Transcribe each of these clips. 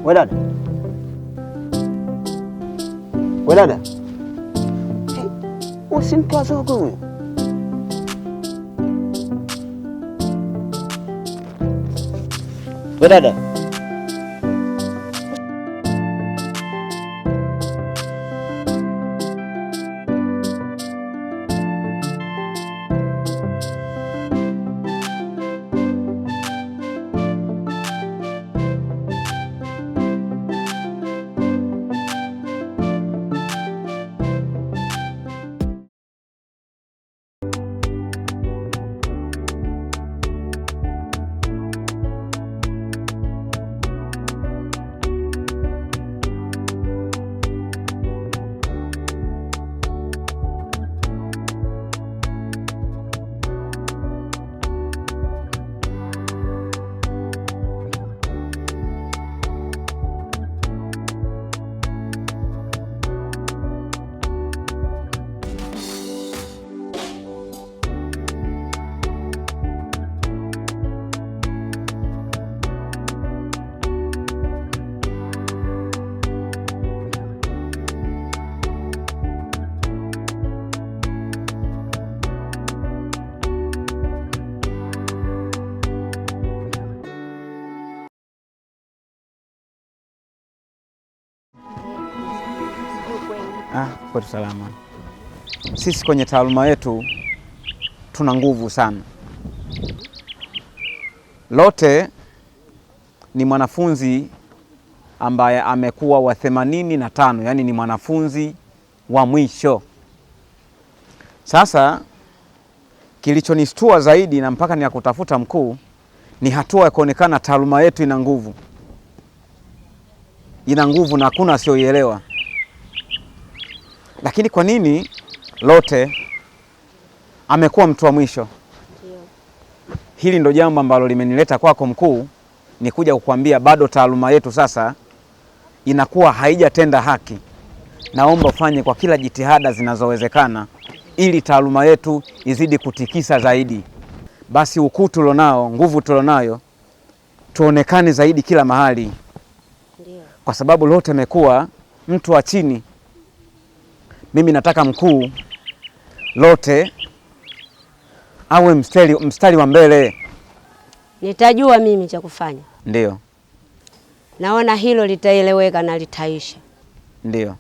Wedada, wedada, usimtwaze huko huyo. Wedada, Kwa salama. Sisi kwenye taaluma yetu tuna nguvu sana. Lote ni mwanafunzi ambaye amekuwa wa 85, yani ni mwanafunzi wa mwisho. Sasa kilichonistua zaidi na mpaka ni kutafuta mkuu ni hatua ya kuonekana taaluma yetu ina nguvu. Ina nguvu na hakuna asioielewa. Lakini kwa nini Lote amekuwa mtu wa mwisho? Hili ndo jambo ambalo limenileta kwako mkuu, ni kuja kukuambia bado taaluma yetu sasa inakuwa haijatenda haki. Naomba ufanye kwa kila jitihada zinazowezekana ili taaluma yetu izidi kutikisa zaidi. Basi ukuu tulionao, nguvu tulionayo, tuonekane zaidi kila mahali. Kwa sababu lote amekuwa mtu wa chini. Mimi nataka mkuu lote awe mstari wa mbele. Nitajua mimi cha kufanya. Ndio. Naona hilo litaeleweka na litaisha. Ndio.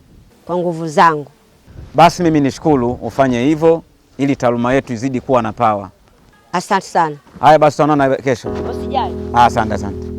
Kwa nguvu zangu. Basi mimi nishukuru ufanye hivyo ili taaluma yetu izidi kuwa na power. Asante sana. Haya basi tunaona kesho. Usijali. Asante asante.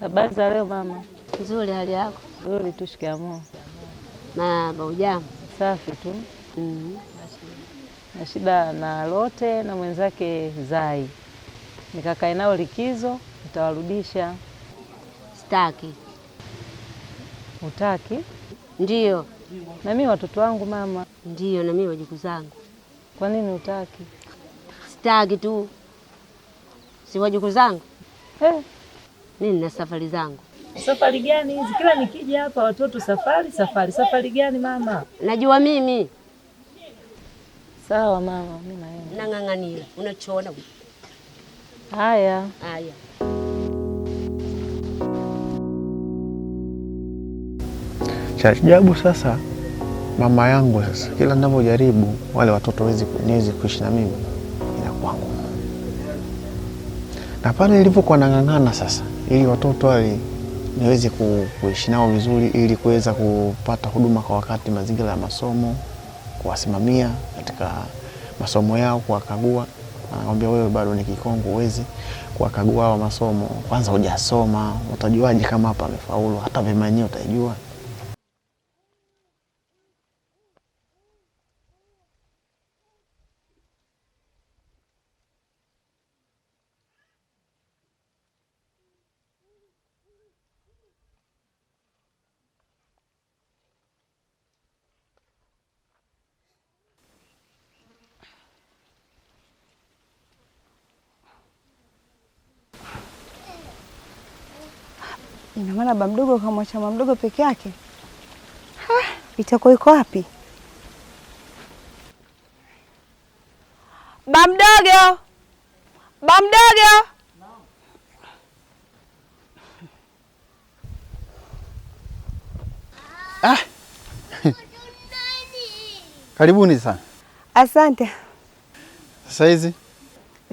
Habari za leo mama? Nzuri, hali yako? Nzuri tu, shikamoo. Na baujambo? Safi tu. Na shida na Lote na mwenzake Zai. Nikakae nao likizo, nitawarudisha. Sitaki. Utaki? Ndiyo. Na mimi watoto wangu mama. Ndiyo, na mimi wajukuu zangu. Kwa nini utaki? Sitaki tu. Si wajukuu zangu? Mimi na safari zangu. Safari gani hizi? Kila nikija hapa watoto safari. Safari gani mama? Najua mimi. Sawa mama, mimi naenda. Nang'ang'ania. Unachoona. Haya. Haya. Cha ajabu sasa, mama yangu sasa kila ninavyojaribu wale watoto niwezi kuishi na mimi inakuwa ngumu. Na pale nilipokuwa nang'ang'ana sasa ili watoto wale niweze kuishi nao vizuri ili kuweza kupata huduma kwa wakati, mazingira ya masomo, kuwasimamia katika masomo yao, kuwakagua. Anamwambia wewe bado ni kikongo, uwezi kuwakagua hao masomo. Kwanza hujasoma, utajuaje kama hapa amefaulu? Hata vema yenyewe utajua. Ina maana baba mdogo kamwacha mama mdogo peke yake? Itakuwa iko wapi? Baba mdogo! Baba mdogo! Karibuni sana. Asante. Sasa hizi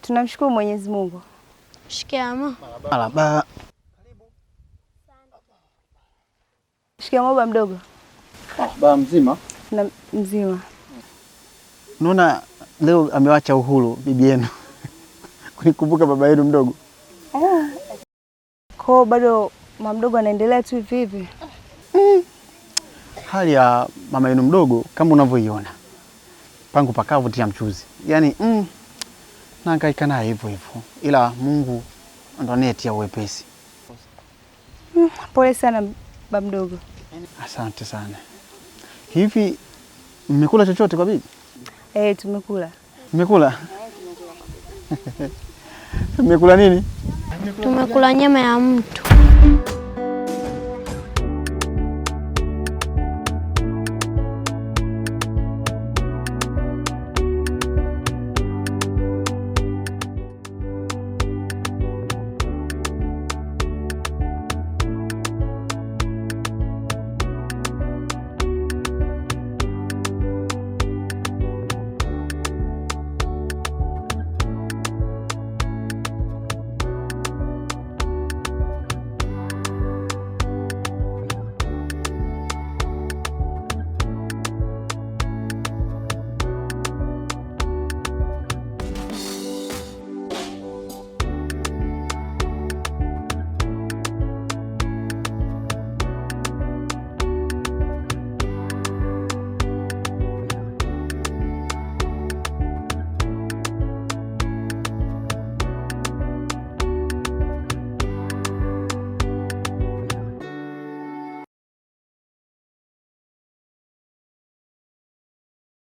tunamshukuru Mwenyezi Mungu. Shikamoo. Marhaba. Shikamoo baba mdogo. Baba mzima? Na mzima. Unaona leo amewacha uhuru bibi yenu. Kunikumbuka baba yenu mdogo. Kwa bado mama mdogo anaendelea tu hivi hivi. Hali ya mama yenu mdogo kama unavyoiona. Pangu pakavu tia mchuzi. Yaani nahangaika naye hivyo hivyo. Ila Mungu ndo anayetia uwepesi. Pole sana baba mdogo. Asante sana. Hivi mmekula chochote kwa bibi? Tumekula. Mmekula? Mmekula nini? Tumekula nyama ya mtu.